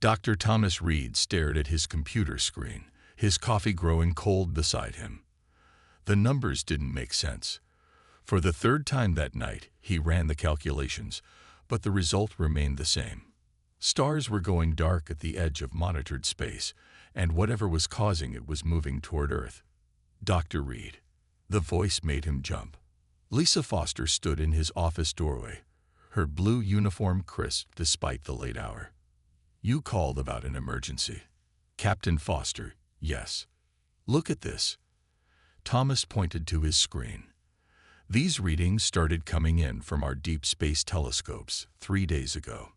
Dr. Thomas Reed stared at his computer screen, his coffee growing cold beside him. The numbers didn't make sense. For the third time that night, he ran the calculations, but the result remained the same. Stars were going dark at the edge of monitored space, and whatever was causing it was moving toward Earth. Dr. Reed. The voice made him jump. Lisa Foster stood in his office doorway, her blue uniform crisp despite the late hour. You called about an emergency. Captain Foster, yes. Look at this. Thomas pointed to his screen. These readings started coming in from our deep space telescopes 3 days ago.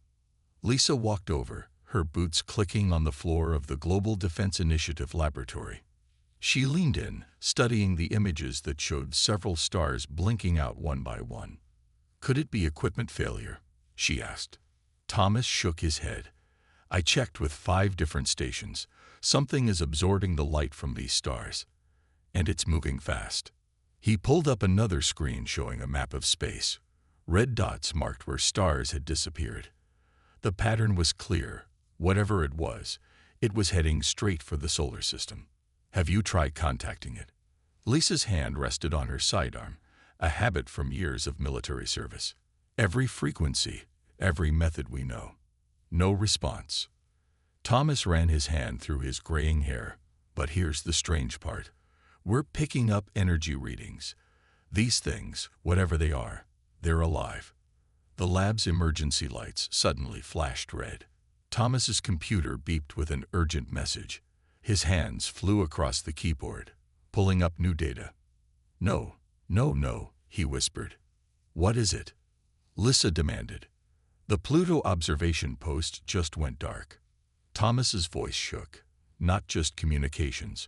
Lisa walked over, her boots clicking on the floor of the Global Defense Initiative laboratory. She leaned in, studying the images that showed several stars blinking out one by one. Could it be equipment failure? She asked. Thomas shook his head. I checked with 5 different stations. Something is absorbing the light from these stars. And it's moving fast. He pulled up another screen showing a map of space. Red dots marked where stars had disappeared. The pattern was clear. Whatever it was heading straight for the solar system. Have you tried contacting it? Lisa's hand rested on her sidearm, a habit from years of military service. Every frequency, every method we know. No response. Thomas ran his hand through his graying hair. But here's the strange part. We're picking up energy readings. These things, whatever they are, they're alive. The lab's emergency lights suddenly flashed red. Thomas's computer beeped with an urgent message. His hands flew across the keyboard, pulling up new data. No, he whispered. What is it? Lisa demanded. The Pluto observation post just went dark. Thomas's voice shook. Not just communications.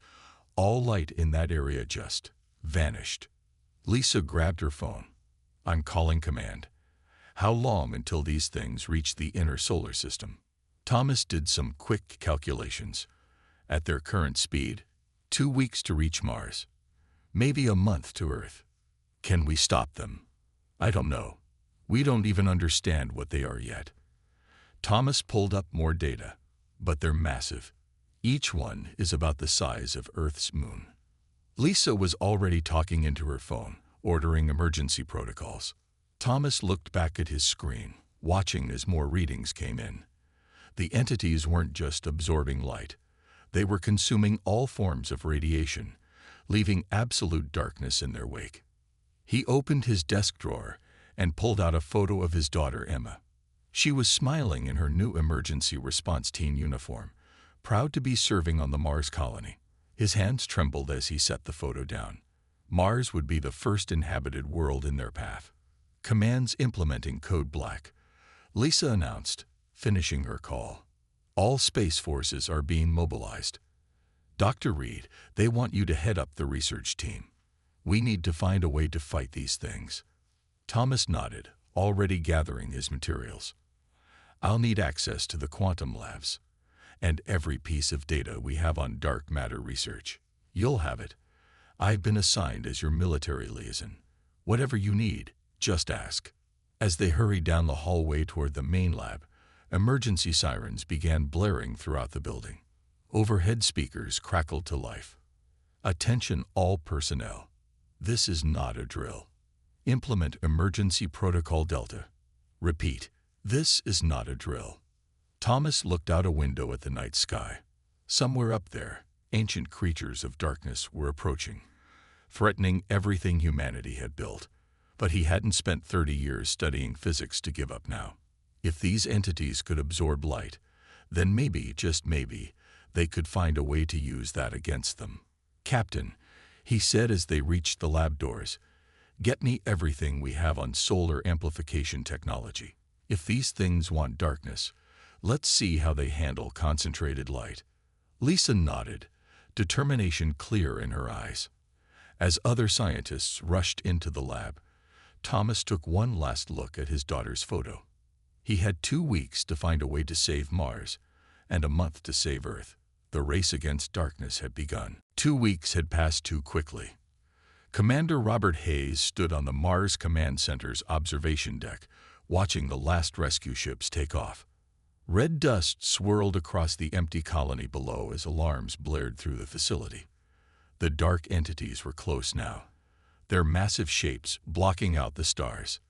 All light in that area just vanished. Lisa grabbed her phone. I'm calling command. How long until these things reach the inner solar system? Thomas did some quick calculations. At their current speed, 2 weeks to reach Mars. Maybe a month to Earth. Can we stop them? I don't know. We don't even understand what they are yet. Thomas pulled up more data, but they're massive. Each one is about the size of Earth's moon. Lisa was already talking into her phone, ordering emergency protocols. Thomas looked back at his screen, watching as more readings came in. The entities weren't just absorbing light. They were consuming all forms of radiation, leaving absolute darkness in their wake. He opened his desk drawer and pulled out a photo of his daughter Emma. She was smiling in her new emergency response team uniform, proud to be serving on the Mars colony. His hands trembled as he set the photo down. Mars would be the first inhabited world in their path. Commands implementing Code Black. Lisa announced, finishing her call. All space forces are being mobilized. Dr. Reed, they want you to head up the research team. We need to find a way to fight these things. Thomas nodded, already gathering his materials. I'll need access to the quantum labs and every piece of data we have on dark matter research. You'll have it. I've been assigned as your military liaison. Whatever you need, just ask. As they hurried down the hallway toward the main lab, emergency sirens began blaring throughout the building. Overhead speakers crackled to life. Attention all personnel. This is not a drill. Implement Emergency Protocol Delta. Repeat, this is not a drill. Thomas looked out a window at the night sky. Somewhere up there, ancient creatures of darkness were approaching, threatening everything humanity had built. But he hadn't spent 30 years studying physics to give up now. If these entities could absorb light, then maybe, just maybe, they could find a way to use that against them. Captain, he said as they reached the lab doors, get me everything we have on solar amplification technology. If these things want darkness, let's see how they handle concentrated light. Lisa nodded, determination clear in her eyes. As other scientists rushed into the lab, Thomas took one last look at his daughter's photo. He had 2 weeks to find a way to save Mars, and a month to save Earth. The race against darkness had begun. 2 weeks had passed too quickly. Commander Robert Hayes stood on the Mars Command Center's observation deck, watching the last rescue ships take off. Red dust swirled across the empty colony below as alarms blared through the facility. The dark entities were close now, their massive shapes blocking out the stars.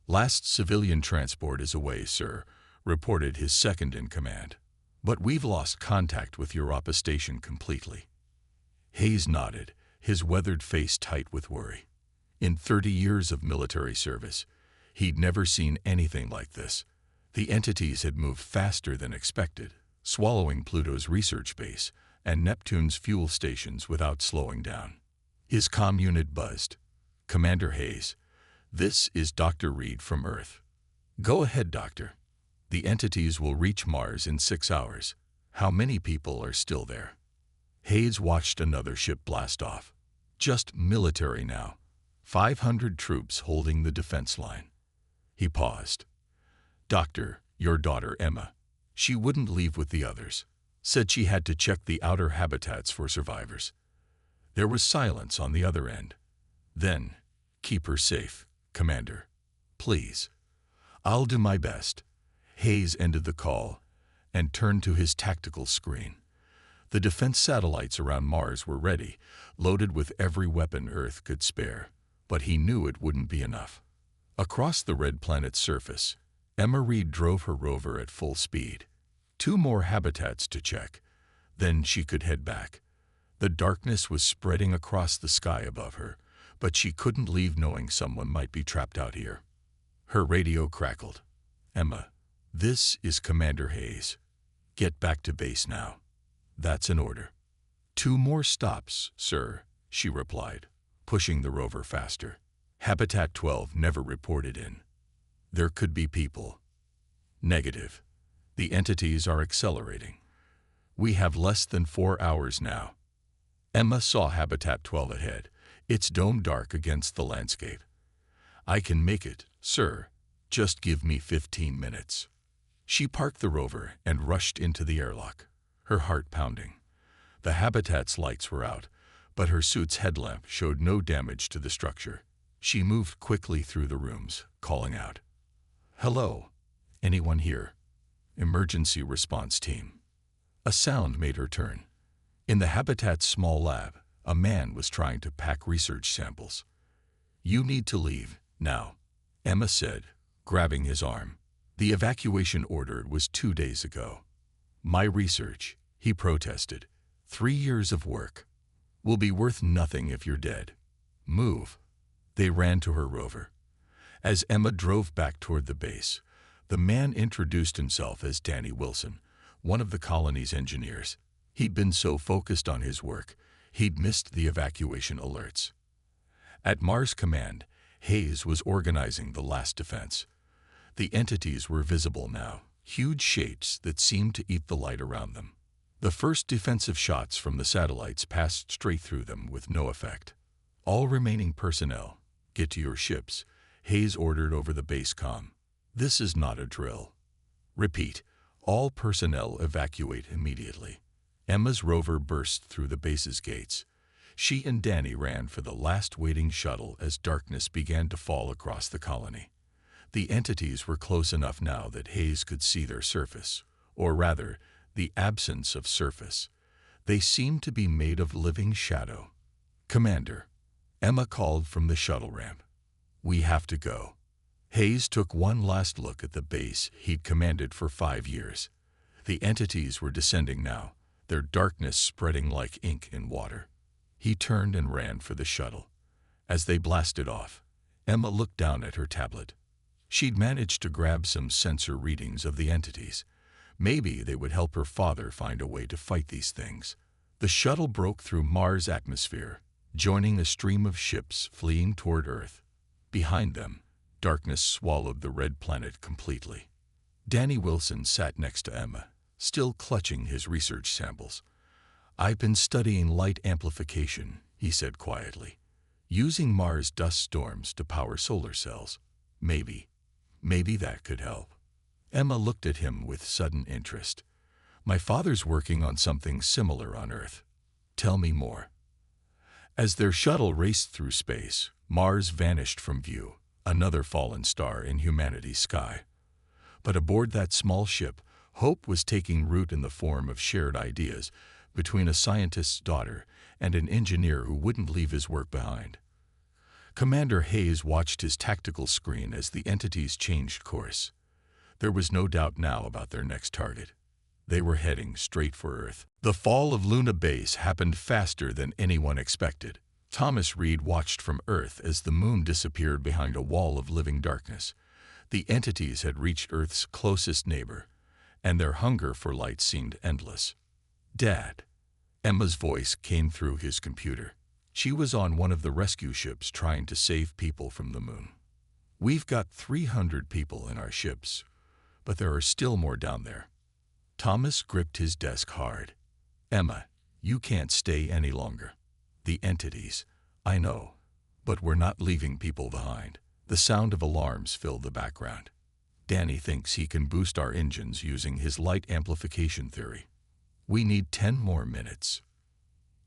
"Last civilian transport is away, sir," reported his second-in-command. "But we've lost contact with Europa Station completely." Hayes nodded, his weathered face tight with worry. In 30 years of military service, he'd never seen anything like this. The entities had moved faster than expected, swallowing Pluto's research base and Neptune's fuel stations without slowing down. His comm unit buzzed. "Commander Hayes, this is Dr. Reed from Earth." "Go ahead, Doctor. The entities will reach Mars in 6 hours. How many people are still there?" Hayes watched another ship blast off. Just military now. 500 troops holding the defense line. He paused. "Doctor, your daughter Emma. She wouldn't leave with the others. Said she had to check the outer habitats for survivors." There was silence on the other end. Then, "Keep her safe, Commander. Please." "I'll do my best." Hayes ended the call and turned to his tactical screen. The defense satellites around Mars were ready, loaded with every weapon Earth could spare. But he knew it wouldn't be enough. Across the red planet's surface, Emma Reed drove her rover at full speed. 2 more habitats to check. Then she could head back. The darkness was spreading across the sky above her, but she couldn't leave knowing someone might be trapped out here. Her radio crackled. "Emma, this is Commander Hayes. Get back to base now." "That's an order." "2 more stops, sir," she replied, pushing the rover faster. Habitat 12 never reported in. There could be people. Negative. The entities are accelerating. We have less than 4 hours now. Emma saw Habitat 12 ahead, its dome dark against the landscape. "I can make it, sir. Just give me 15 minutes." She parked the rover and rushed into the airlock, her heart pounding. The Habitat's lights were out, but her suit's headlamp showed no damage to the structure. She moved quickly through the rooms, calling out, "Hello? Anyone here? Emergency response team." A sound made her turn. In the Habitat's small lab, a man was trying to pack research samples. "You need to leave, now," Emma said, grabbing his arm. "The evacuation order was 2 days ago." "My research," he protested. 3 years of work. "Will be worth nothing if you're dead. Move." They ran to her rover. As Emma drove back toward the base, the man introduced himself as Danny Wilson, one of the colony's engineers. He'd been so focused on his work, he'd missed the evacuation alerts. At Mars Command, Hayes was organizing the last defense. The entities were visible now, huge shapes that seemed to eat the light around them. The first defensive shots from the satellites passed straight through them with no effect. "All remaining personnel, get to your ships," Hayes ordered over the base comm. "This is not a drill. Repeat, all personnel evacuate immediately." Emma's rover burst through the base's gates. She and Danny ran for the last waiting shuttle as darkness began to fall across the colony. The entities were close enough now that Hayes could see their surface, or rather, the absence of surface. They seemed to be made of living shadow. "Commander," Emma called from the shuttle ramp. "We have to go." Hayes took one last look at the base he'd commanded for 5 years. The entities were descending now, their darkness spreading like ink in water. He turned and ran for the shuttle. As they blasted off, Emma looked down at her tablet. She'd managed to grab some sensor readings of the entities. Maybe they would help her father find a way to fight these things. The shuttle broke through Mars' atmosphere, joining a stream of ships fleeing toward Earth. Behind them, darkness swallowed the red planet completely. Danny Wilson sat next to Emma, still clutching his research samples. "I've been studying light amplification," he said quietly, "using Mars dust storms to power solar cells. Maybe that could help." Emma looked at him with sudden interest. "My father's working on something similar on Earth. Tell me more." As their shuttle raced through space, Mars vanished from view, another fallen star in humanity's sky. But aboard that small ship, Hope was taking root in the form of shared ideas between a scientist's daughter and an engineer who wouldn't leave his work behind. Commander Hayes watched his tactical screen as the entities changed course. There was no doubt now about their next target. They were heading straight for Earth. The fall of Luna Base happened faster than anyone expected. Thomas Reed watched from Earth as the moon disappeared behind a wall of living darkness. The entities had reached Earth's closest neighbor, and their hunger for light seemed endless. "Dad." Emma's voice came through his computer. She was on one of the rescue ships trying to save people from the moon. "We've got 300 people in our ships, but there are still more down there." Thomas gripped his desk hard. "Emma, you can't stay any longer." "The entities, I know, but we're not leaving people behind." The sound of alarms filled the background. "Danny thinks he can boost our engines using his light amplification theory. We need 10 more minutes."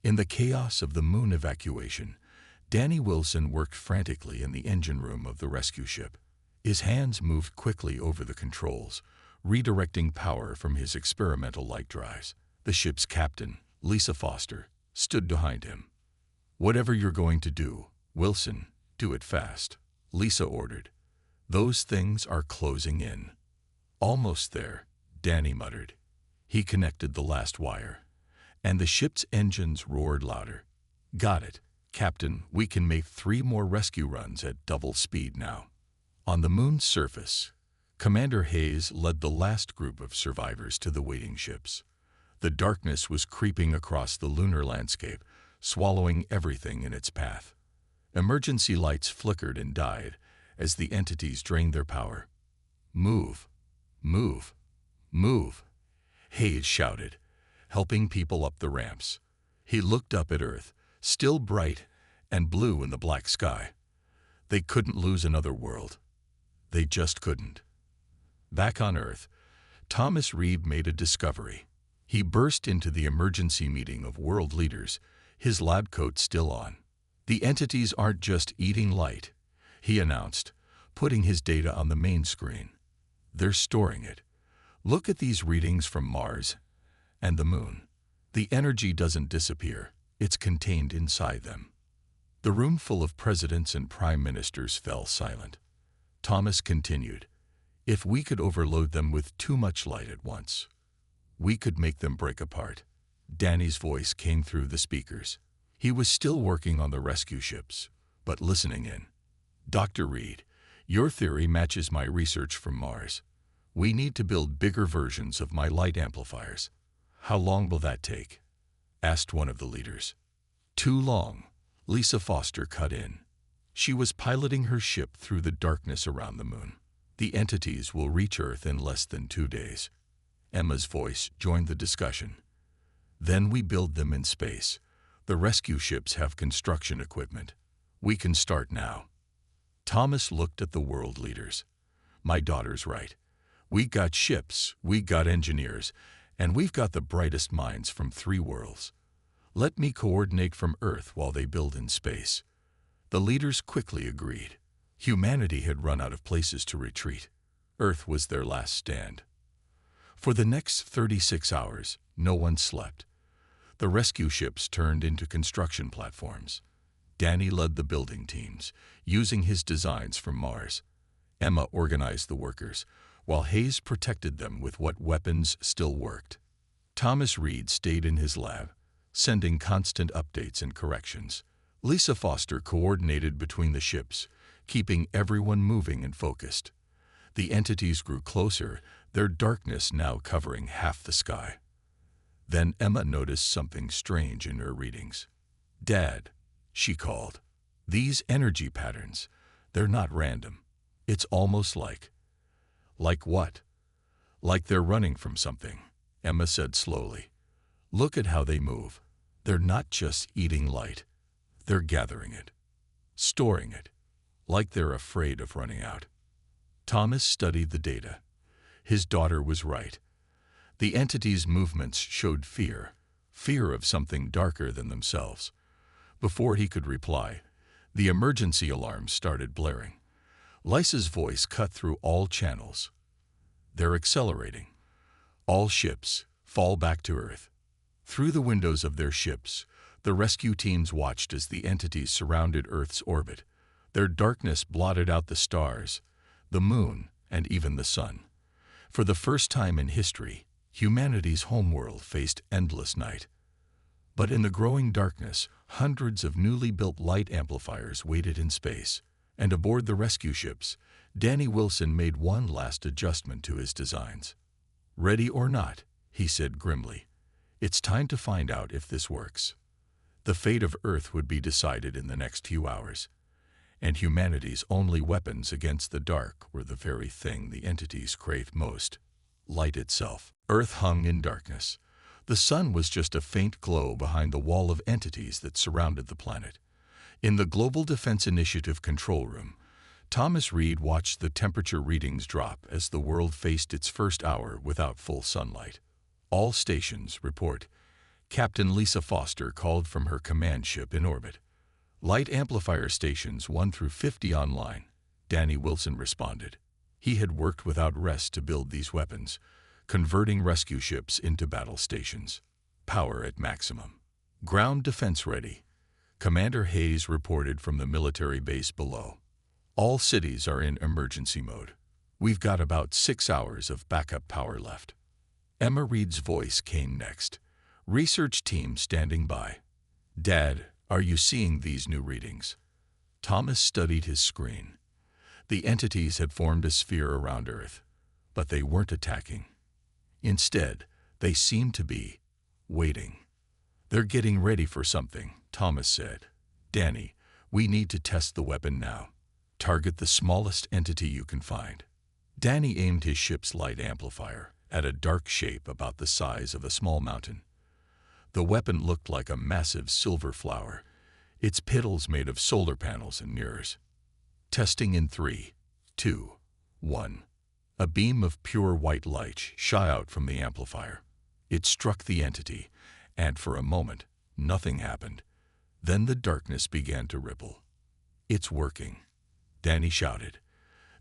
In the chaos of the moon evacuation, Danny Wilson worked frantically in the engine room of the rescue ship. His hands moved quickly over the controls, redirecting power from his experimental light drives. The ship's captain, Lisa Foster, stood behind him. "Whatever you're going to do, Wilson, do it fast," Lisa ordered. "Those things are closing in." "Almost there," Danny muttered. He connected the last wire, and the ship's engines roared louder. "Got it, Captain. We can make 3 more rescue runs at double speed now." On the moon's surface, Commander Hayes led the last group of survivors to the waiting ships. The darkness was creeping across the lunar landscape, swallowing everything in its path. Emergency lights flickered and died as the entities drained their power. "Move, move, move," Hayes shouted, helping people up the ramps. He looked up at Earth, still bright and blue in the black sky. They couldn't lose another world. They just couldn't. Back on Earth, Thomas Reed made a discovery. He burst into the emergency meeting of world leaders, his lab coat still on. "The entities aren't just eating light," he announced, putting his data on the main screen. "They're storing it. Look at these readings from Mars and the Moon. The energy doesn't disappear. It's contained inside them." The room full of presidents and prime ministers fell silent. Thomas continued, "If we could overload them with too much light at once, we could make them break apart." Danny's voice came through the speakers. He was still working on the rescue ships, but listening in. "Dr. Reed, your theory matches my research from Mars. We need to build bigger versions of my light amplifiers." "How long will that take?" asked one of the leaders. "Too long," Lisa Foster cut in. She was piloting her ship through the darkness around the moon. "The entities will reach Earth in less than 2 days." Emma's voice joined the discussion. "Then we build them in space. The rescue ships have construction equipment. We can start now." Thomas looked at the world leaders. "My daughter's right. We got ships, we got engineers, and we've got the brightest minds from 3 worlds. Let me coordinate from Earth while they build in space." The leaders quickly agreed. Humanity had run out of places to retreat. Earth was their last stand. For the next 36 hours, no one slept. The rescue ships turned into construction platforms. Danny led the building teams, using his designs from Mars. Emma organized the workers, while Hayes protected them with what weapons still worked. Thomas Reed stayed in his lab, sending constant updates and corrections. Lisa Foster coordinated between the ships, keeping everyone moving and focused. The entities grew closer, their darkness now covering half the sky. Then Emma noticed something strange in her readings. "Dad," she called, "these energy patterns, they're not random. It's almost like..." "Like what?" "Like they're running from something," Emma said slowly. "Look at how they move. They're not just eating light. They're gathering it, storing it, like they're afraid of running out." Thomas studied the data. His daughter was right. The entity's movements showed fear of something darker than themselves. Before he could reply, the emergency alarms started blaring. Lisa's voice cut through all channels. "They're accelerating. All ships, fall back to Earth. Through the windows of their ships, the rescue teams watched as the entities surrounded Earth's orbit. Their darkness blotted out the stars, the moon, and even the sun. For the first time in history, humanity's homeworld faced endless night. But in the growing darkness, hundreds of newly built light amplifiers waited in space, and aboard the rescue ships, Danny Wilson made one last adjustment to his designs. "Ready or not," he said grimly, "it's time to find out if this works." The fate of Earth would be decided in the next few hours, and humanity's only weapons against the dark were the very thing the entities craved most: light itself. Earth hung in darkness. The sun was just a faint glow behind the wall of entities that surrounded the planet. In the Global Defense Initiative control room, Thomas Reed watched the temperature readings drop as the world faced its first hour without full sunlight. "All stations, report," Captain Lisa Foster called from her command ship in orbit. "Light amplifier stations 1 through 50 online," Danny Wilson responded. He had worked without rest to build these weapons, converting rescue ships into battle stations. "Power at maximum. Ground defense ready," Commander Hayes reported from the military base below. "All cities are in emergency mode. We've got about 6 hours of backup power left." Emma Reed's voice came next. "Research team standing by." "Dad, are you seeing these new readings?" Thomas studied his screen. The entities had formed a sphere around Earth, but they weren't attacking. Instead, they seemed to be waiting. "They're getting ready for something," Thomas said. "Danny, we need to test the weapon now. Target the smallest entity you can find." Danny aimed his ship's light amplifier at a dark shape about the size of a small mountain. The weapon looked like a massive silver flower, its petals made of solar panels and mirrors. Testing in 3, 2, 1. A beam of pure white light shot out from the amplifier. It struck the entity, and for a moment, nothing happened. Then the darkness began to ripple. "It's working," Danny shouted.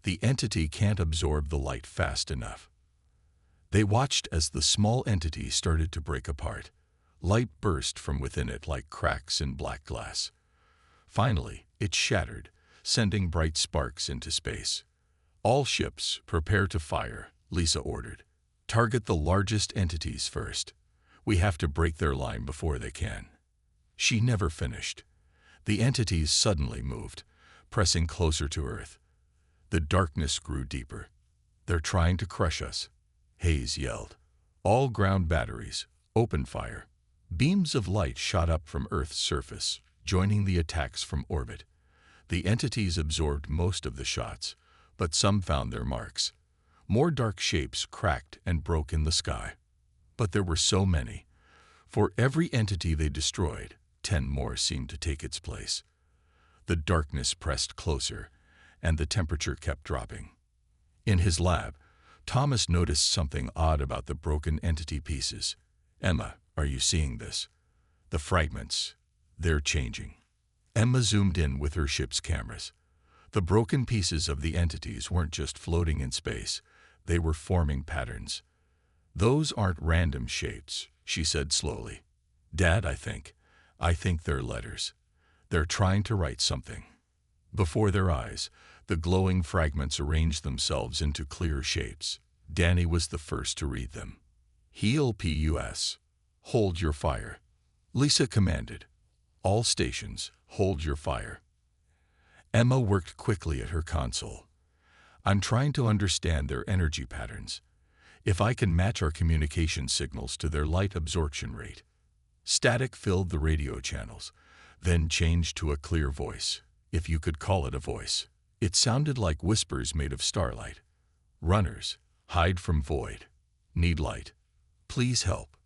"The entity can't absorb the light fast enough." They watched as the small entity started to break apart. Light burst from within it like cracks in black glass. Finally, it shattered, sending bright sparks into space. "All ships, prepare to fire," Lisa ordered. "Target the largest entities first. We have to break their line before they can." She never finished. The entities suddenly moved, pressing closer to Earth. The darkness grew deeper. "They're trying to crush us," Hayes yelled. "All ground batteries, open fire." Beams of light shot up from Earth's surface, joining the attacks from orbit. The entities absorbed most of the shots, but some found their marks. More dark shapes cracked and broke in the sky. But there were so many. For every entity they destroyed, 10 more seemed to take its place. The darkness pressed closer, and the temperature kept dropping. In his lab, Thomas noticed something odd about the broken entity pieces. "Emma, are you seeing this? The fragments, they're changing." Emma zoomed in with her ship's cameras. The broken pieces of the entities weren't just floating in space, they were forming patterns. "Those aren't random shapes," she said slowly. "Dad, I think they're letters. They're trying to write something." Before their eyes, the glowing fragments arranged themselves into clear shapes. Danny was the first to read them. "Heal PUS. Hold your fire," Lisa commanded. "All stations, hold your fire." Emma worked quickly at her console. "I'm trying to understand their energy patterns. If I can match our communication signals to their light absorption rate." Static filled the radio channels, then changed to a clear voice, if you could call it a voice. It sounded like whispers made of starlight. "Runners, hide from void. Need light. Please help."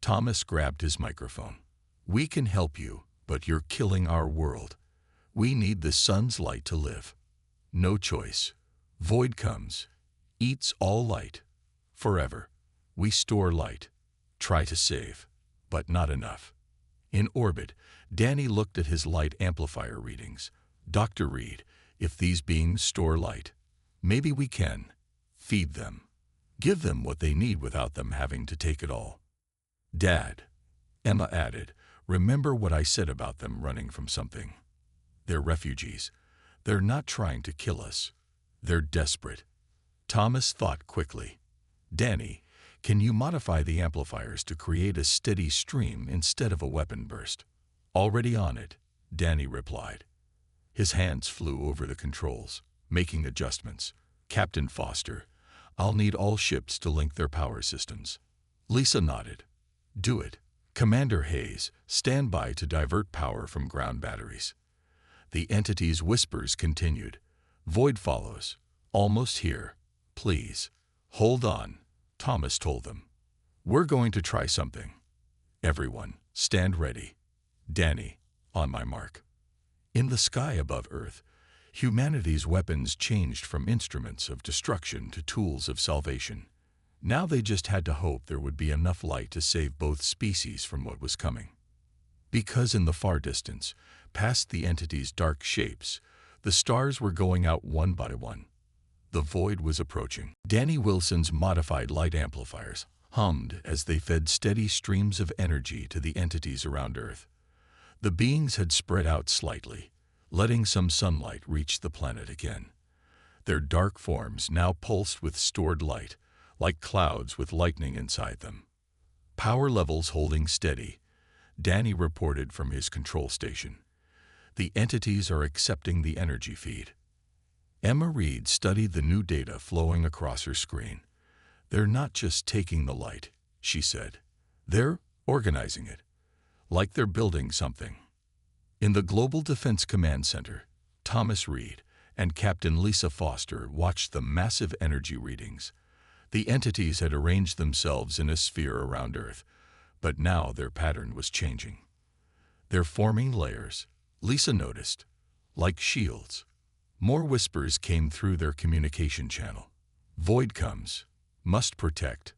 Thomas grabbed his microphone. "We can help you, but you're killing our world. We need the sun's light to live. No choice. Void comes, eats all light. Forever. We store light. Try to save, but not enough." In orbit, Danny looked at his light amplifier readings. "Dr. Reed, if these beings store light, maybe we can feed them." Give them what they need without them having to take it all. Dad, Emma added, remember what I said about them running from something. They're refugees. They're not trying to kill us. They're desperate. Thomas thought quickly. Danny, can you modify the amplifiers to create a steady stream instead of a weapon burst? Already on it, Danny replied. His hands flew over the controls, making adjustments. Captain Foster, I'll need all ships to link their power systems. Lisa nodded. Do it. Commander Hayes, stand by to divert power from ground batteries. The entity's whispers continued. Void follows. Almost here. Please. Hold on, Thomas told them. We're going to try something. Everyone, stand ready. Danny, on my mark. In the sky above Earth, humanity's weapons changed from instruments of destruction to tools of salvation. Now they just had to hope there would be enough light to save both species from what was coming. Because in the far distance, past the entity's dark shapes, the stars were going out one by one. The void was approaching. Danny Wilson's modified light amplifiers hummed as they fed steady streams of energy to the entities around Earth. The beings had spread out slightly, letting some sunlight reach the planet again. Their dark forms now pulsed with stored light, like clouds with lightning inside them. Power levels holding steady, Danny reported from his control station. The entities are accepting the energy feed. Emma Reed studied the new data flowing across her screen. They're not just taking the light, she said. They're organizing it, like they're building something. In the Global Defense Command Center, Thomas Reed and Captain Lisa Foster watched the massive energy readings. The entities had arranged themselves in a sphere around Earth, but now their pattern was changing. They're forming layers, Lisa noticed, like shields. More whispers came through their communication channel. Void comes. Must protect.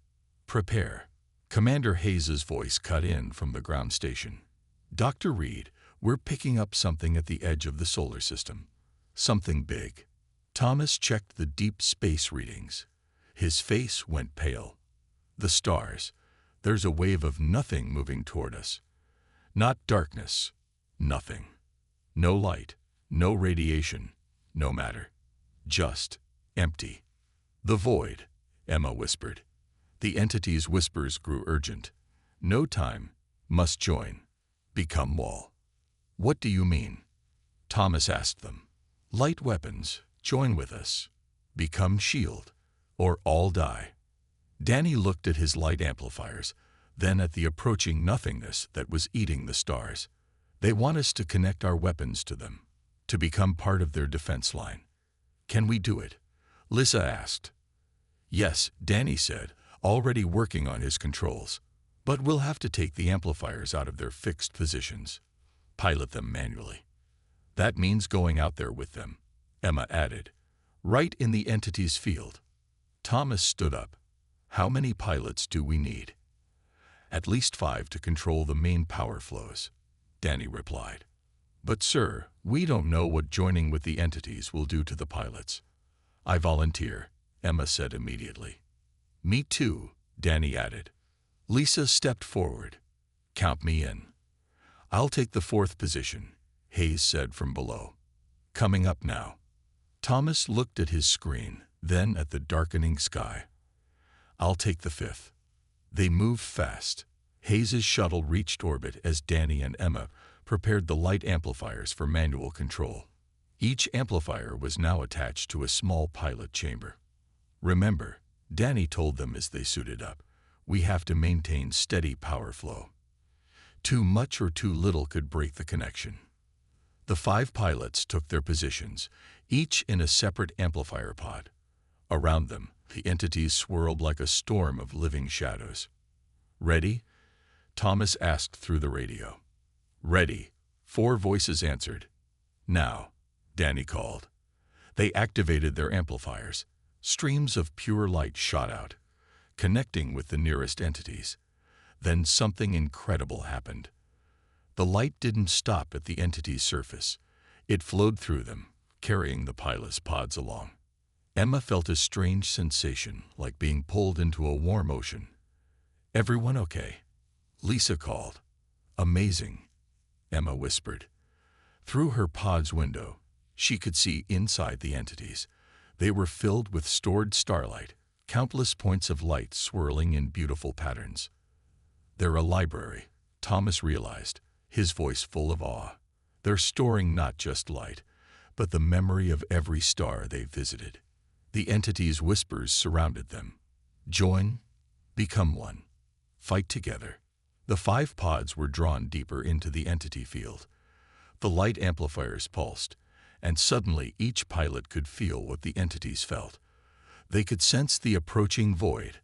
Prepare. Commander Hayes's voice cut in from the ground station. Dr. Reed, we're picking up something at the edge of the solar system. Something big. Thomas checked the deep space readings. His face went pale. The stars. There's a wave of nothing moving toward us. Not darkness. Nothing. No light. No radiation. No matter. Just empty. The void, Emma whispered. The entity's whispers grew urgent. No time. Must join. Become wall. What do you mean? Thomas asked them. Light weapons. Join with us. Become shield. Or all die. Danny looked at his light amplifiers, then at the approaching nothingness that was eating the stars. They want us to connect our weapons to them, to become part of their defense line. Can we do it? Lisa asked. Yes, Danny said, already working on his controls. But we'll have to take the amplifiers out of their fixed positions. Pilot them manually. That means going out there with them, Emma added. Right in the entity's field. Thomas stood up. How many pilots do we need? At least 5 to control the main power flows, Danny replied. But sir, we don't know what joining with the entities will do to the pilots. I volunteer, Emma said immediately. Me too, Danny added. Lisa stepped forward. Count me in. I'll take the 4th position, Hayes said from below. Coming up now. Thomas looked at his screen, then at the darkening sky. I'll take the 5th. They moved fast. Hayes's shuttle reached orbit as Danny and Emma prepared the light amplifiers for manual control. Each amplifier was now attached to a small pilot chamber. Remember, Danny told them as they suited up, we have to maintain steady power flow. Too much or too little could break the connection. The 5 pilots took their positions, each in a separate amplifier pod. Around them, the entities swirled like a storm of living shadows. Ready? Thomas asked through the radio. Ready, 4 voices answered. Now, Danny called. They activated their amplifiers. Streams of pure light shot out, connecting with the nearest entities. Then something incredible happened. The light didn't stop at the entity's surface. It flowed through them, carrying the pilot's pods along. Emma felt a strange sensation, like being pulled into a warm ocean. "Everyone okay?" Lisa called. "Amazing," Emma whispered. Through her pod's window, she could see inside the entities. They were filled with stored starlight, countless points of light swirling in beautiful patterns. "They're a library," Thomas realized, his voice full of awe. "They're storing not just light, but the memory of every star they've visited." The entities' whispers surrounded them. "Join, become one, fight together." The 5 pods were drawn deeper into the entity field. The light amplifiers pulsed, and suddenly each pilot could feel what the entities felt. They could sense the approaching void,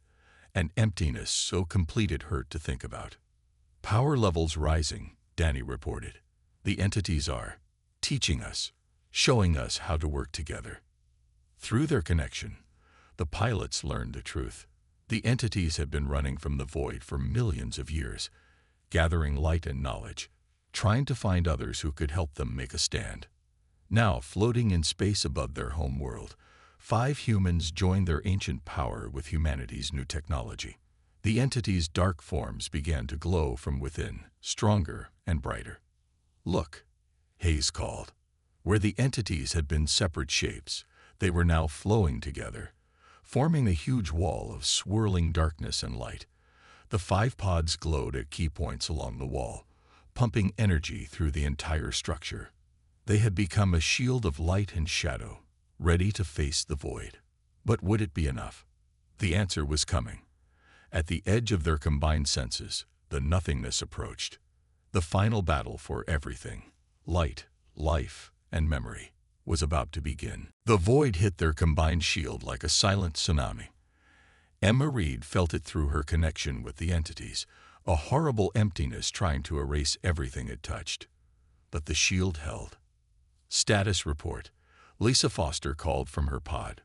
an emptiness so complete it hurt to think about. "Power levels rising," Danny reported. "The entities are teaching us, showing us how to work together." Through their connection, the pilots learned the truth. The entities had been running from the void for millions of years, gathering light and knowledge, trying to find others who could help them make a stand. Now, floating in space above their home world, 5 humans joined their ancient power with humanity's new technology. The entities' dark forms began to glow from within, stronger and brighter. "Look," Hayes called. Where the entities had been separate shapes, they were now flowing together, forming a huge wall of swirling darkness and light. The 5 pods glowed at key points along the wall, pumping energy through the entire structure. They had become a shield of light and shadow, ready to face the void. But would it be enough? The answer was coming. At the edge of their combined senses, the nothingness approached. The final battle for everything, light, life, and memory, was about to begin. The void hit their combined shield like a silent tsunami. Emma Reed felt it through her connection with the entities, a horrible emptiness trying to erase everything it touched. But the shield held. "Status report," Lisa Foster called from her pod.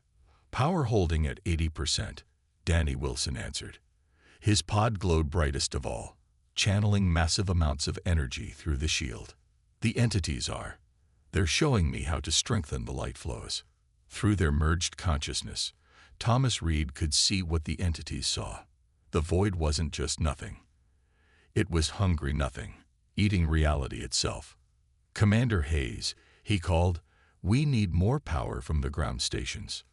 "Power holding at 80%, Danny Wilson answered. His pod glowed brightest of all, channeling massive amounts of energy through the shield. "The entities are. They're showing me how to strengthen the light flows." Through their merged consciousness, Thomas Reed could see what the entities saw. The void wasn't just nothing. It was hungry nothing, eating reality itself. "Commander Hayes," he called, "we need more power from the ground stations."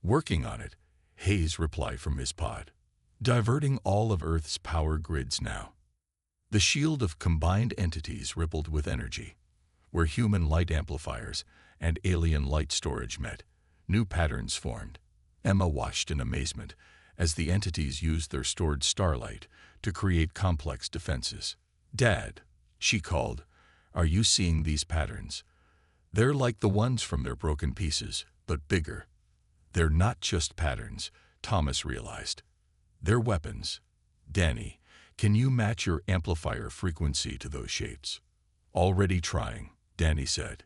"Working on it," Hayes replied from his pod. "Diverting all of Earth's power grids now." The shield of combined entities rippled with energy. Where human light amplifiers and alien light storage met, new patterns formed. Emma watched in amazement as the entities used their stored starlight to create complex defenses. "Dad," she called, "are you seeing these patterns? They're like the ones from their broken pieces, but bigger." "They're not just patterns," Thomas realized. "They're weapons. Danny, can you match your amplifier frequency to those shapes?" "Already trying," Danny said.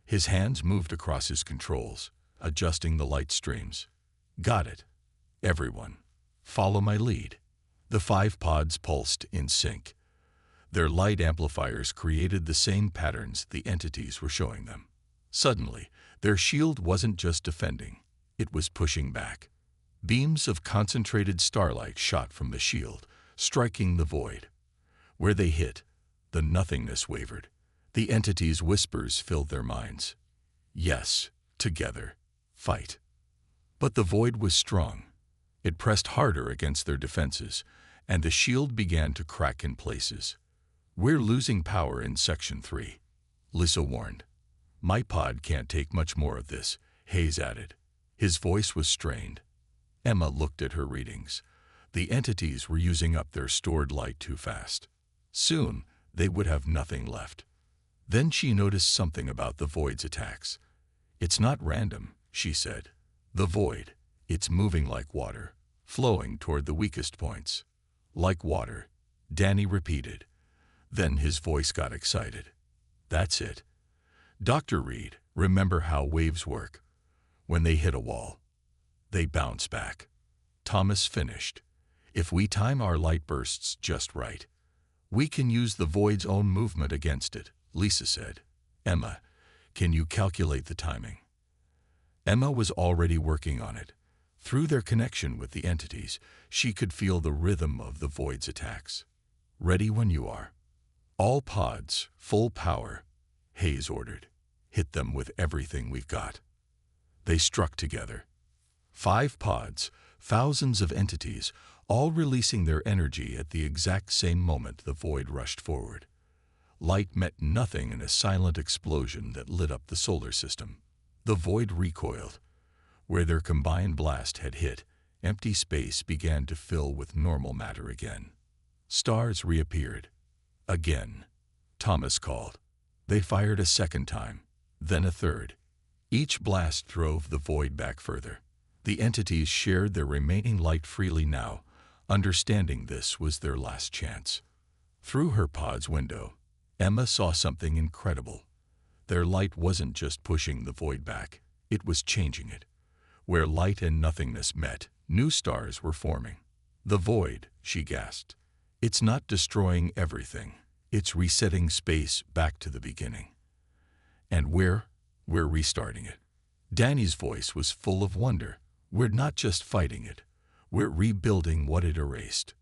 His hands moved across his controls, adjusting the light streams. "Got it. Everyone, follow my lead." The 5 pods pulsed in sync. Their light amplifiers created the same patterns the entities were showing them. Suddenly, their shield wasn't just defending, it was pushing back. Beams of concentrated starlight shot from the shield, striking the void. Where they hit, the nothingness wavered. The entities' whispers filled their minds. "Yes, together, fight." But the void was strong. It pressed harder against their defenses, and the shield began to crack in places. "We're losing power in Section 3, Lisa warned. "My pod can't take much more of this," Hayes added. His voice was strained. Emma looked at her readings. The entities were using up their stored light too fast. Soon, they would have nothing left. Then she noticed something about the void's attacks. "It's not random," she said. "The void, it's moving like water, flowing toward the weakest points." "Like water," Danny repeated. Then his voice got excited. "That's it. Dr. Reed, remember how waves work? When they hit a wall, they bounce back." Thomas finished. "If we time our light bursts just right, we can use the void's own movement against it," Lisa said. "Emma, can you calculate the timing?" Emma was already working on it. Through their connection with the entities, she could feel the rhythm of the void's attacks. "Ready when you are." "All pods, full power," Hayes ordered. "Hit them with everything we've got." They struck together. 5 pods, thousands of entities, all releasing their energy at the exact same moment the void rushed forward. Light met nothing in a silent explosion that lit up the solar system. The void recoiled. Where their combined blast had hit, empty space began to fill with normal matter again. Stars reappeared. Again. Thomas called. They fired a second time, then a third. Each blast drove the void back further. The entities shared their remaining light freely now, understanding this was their last chance. Through her pod's window, Emma saw something incredible. Their light wasn't just pushing the void back, it was changing it. Where light and nothingness met, new stars were forming. "The void," she gasped. "It's not destroying everything. It's resetting space back to the beginning. And we're restarting it." Danny's voice was full of wonder. "We're not just fighting it. We're rebuilding what it erased."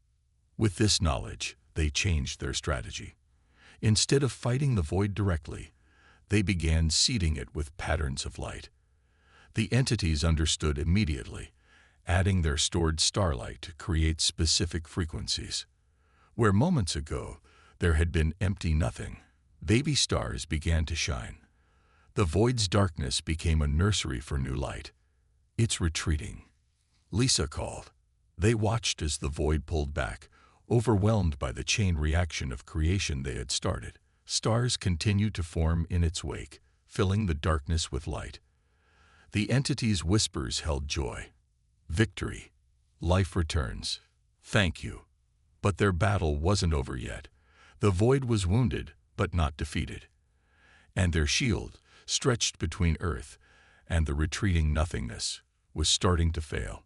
With this knowledge, they changed their strategy. Instead of fighting the void directly, they began seeding it with patterns of light. The entities understood immediately, adding their stored starlight to create specific frequencies. Where moments ago there had been empty nothing, baby stars began to shine. The void's darkness became a nursery for new light. "It's retreating," Lisa called. They watched as the void pulled back, overwhelmed by the chain reaction of creation they had started. Stars continued to form in its wake, filling the darkness with light. The entity's whispers held joy. "Victory. Life returns. Thank you." But their battle wasn't over yet. The void was wounded, but not defeated. And their shield, stretched between Earth and the retreating nothingness, was starting to fail.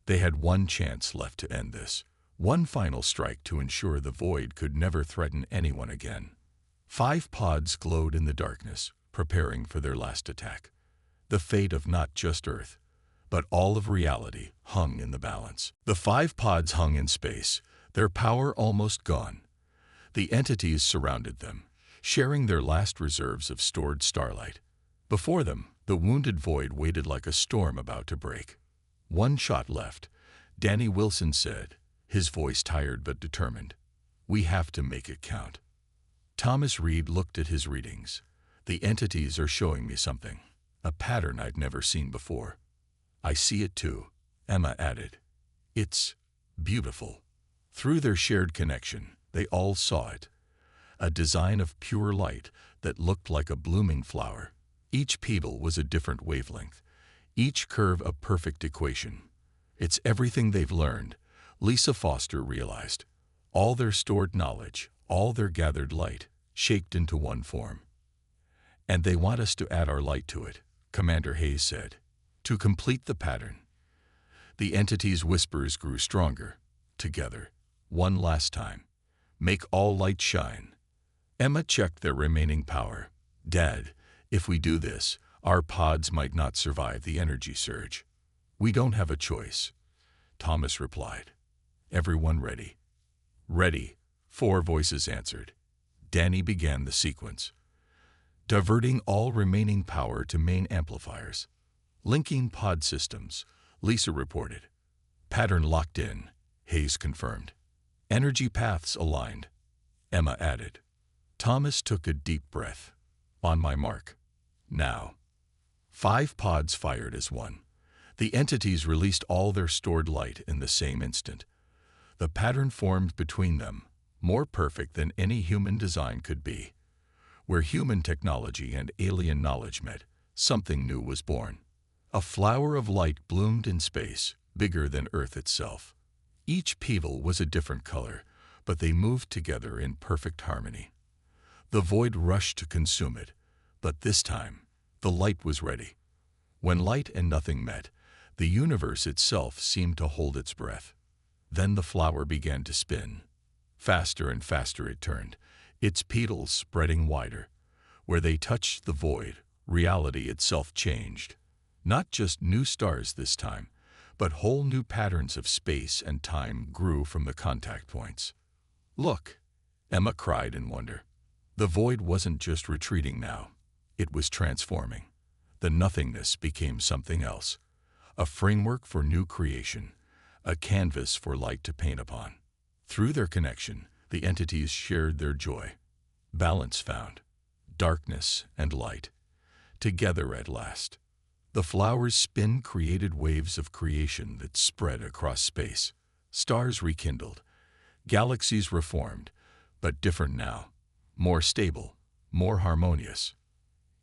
They had one chance left to end this, one final strike to ensure the void could never threaten anyone again. 5 pods glowed in the darkness, preparing for their last attack. The fate of not just Earth, but all of reality hung in the balance. The 5 pods hung in space, their power almost gone. The entities surrounded them, sharing their last reserves of stored starlight. Before them, the wounded void waited like a storm about to break. "One shot left," Danny Wilson said, his voice tired but determined. "We have to make it count." Thomas Reed looked at his readings. "The entities are showing me something, a pattern I'd never seen before." "I see it too," Emma added. "It's beautiful." Through their shared connection, they all saw it. A design of pure light that looked like a blooming flower. Each petal was a different wavelength, each curve a perfect equation. "It's everything they've learned," Lisa Foster realized. All their stored knowledge, all their gathered light, shaped into one form. "And they want us to add our light to it," Commander Hayes said, "to complete the pattern." The entity's whispers grew stronger. Together, one last time. "Make all light shine." Emma checked their remaining power. "Dad, if we do this, our pods might not survive the energy surge." "We don't have a choice," Thomas replied. "Everyone ready?" "Ready," 4 voices answered. Danny began the sequence. Diverting all remaining power to main amplifiers. "Linking pod systems," Lisa reported. "Pattern locked in," Hayes confirmed. "Energy paths aligned," Emma added. Thomas took a deep breath. "On my mark. Now." 5 pods fired as one. The entities released all their stored light in the same instant. The pattern formed between them, more perfect than any human design could be. Where human technology and alien knowledge met, something new was born. A flower of light bloomed in space, bigger than Earth itself. Each petal was a different color, but they moved together in perfect harmony. The void rushed to consume it, but this time, the light was ready. When light and nothing met, the universe itself seemed to hold its breath. Then the flower began to spin. Faster and faster it turned, its petals spreading wider. Where they touched the void, reality itself changed. Not just new stars this time, but whole new patterns of space and time grew from the contact points. "Look!" Emma cried in wonder. The void wasn't just retreating now. It was transforming. The nothingness became something else. A framework for new creation. A canvas for light to paint upon. Through their connection, the entities shared their joy. Balance found. Darkness and light. Together at last. The flowers' spin created waves of creation that spread across space. Stars rekindled. Galaxies reformed, but different now. More stable, more harmonious.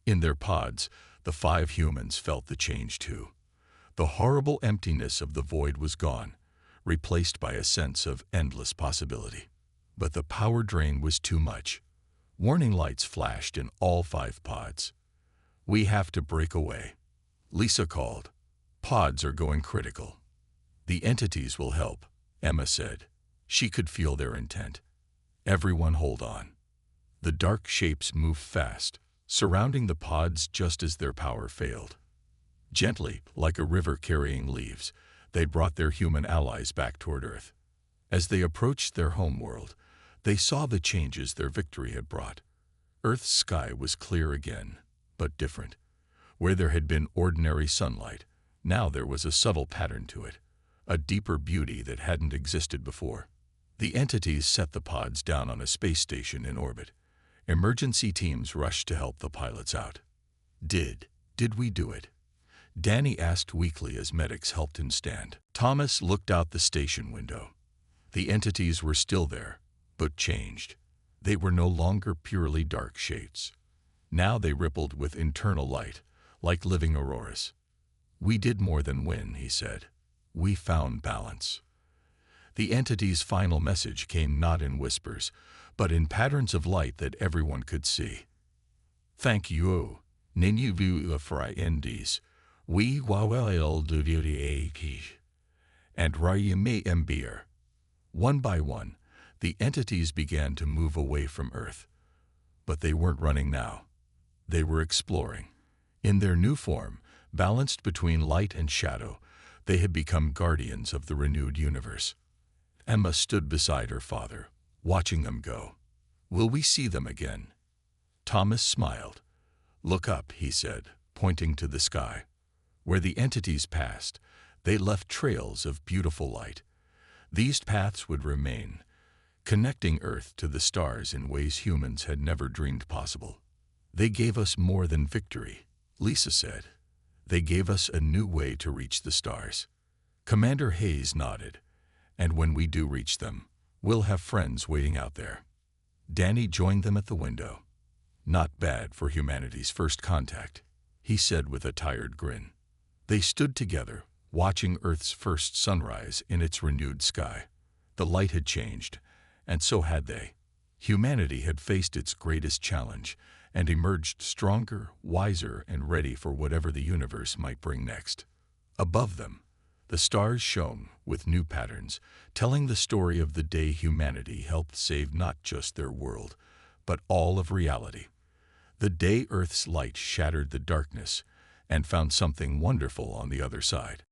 In their pods, the 5 humans felt the change too. The horrible emptiness of the void was gone, replaced by a sense of endless possibility. But the power drain was too much. Warning lights flashed in all 5 pods. "We have to break away," Lisa called. "Pods are going critical." "The entities will help," Emma said. She could feel their intent. "Everyone hold on." The dark shapes moved fast, surrounding the pods just as their power failed. Gently, like a river carrying leaves, they brought their human allies back toward Earth. As they approached their homeworld, they saw the changes their victory had brought. Earth's sky was clear again, but different. Where there had been ordinary sunlight, now there was a subtle pattern to it, a deeper beauty that hadn't existed before. The entities set the pods down on a space station in orbit. Emergency teams rushed to help the pilots out. Did we do it?" Danny asked weakly as medics helped him stand. Thomas looked out the station window. The entities were still there, but changed. They were no longer purely dark shapes. Now they rippled with internal light, like living auroras. "We did more than win," he said. "We found balance." The entity's final message came not in whispers, but in patterns of light that everyone could see. "Thank you, Ninyu Friendies. We wawel duty and Rayume Mbir." One by one, the entities began to move away from Earth. But they weren't running now. They were exploring. In their new form, balanced between light and shadow, they had become guardians of the renewed universe. Emma stood beside her father, watching them go. "Will we see them again?" Thomas smiled. "Look up," he said, pointing to the sky. Where the entities passed, they left trails of beautiful light. These paths would remain, connecting Earth to the stars in ways humans had never dreamed possible. "They gave us more than victory," Lisa said. "They gave us a new way to reach the stars." Commander Hayes nodded. "And when we do reach them, we'll have friends waiting out there." Danny joined them at the window. "Not bad for humanity's first contact," he said with a tired grin. They stood together, watching Earth's first sunrise in its renewed sky. The light had changed, and so had they. Humanity had faced its greatest challenge and emerged stronger, wiser, and ready for whatever the universe might bring next. Above them, the stars shone with new patterns, telling the story of the day humanity helped save not just their world, but all of reality. The day Earth's light shattered the darkness and found something wonderful on the other side.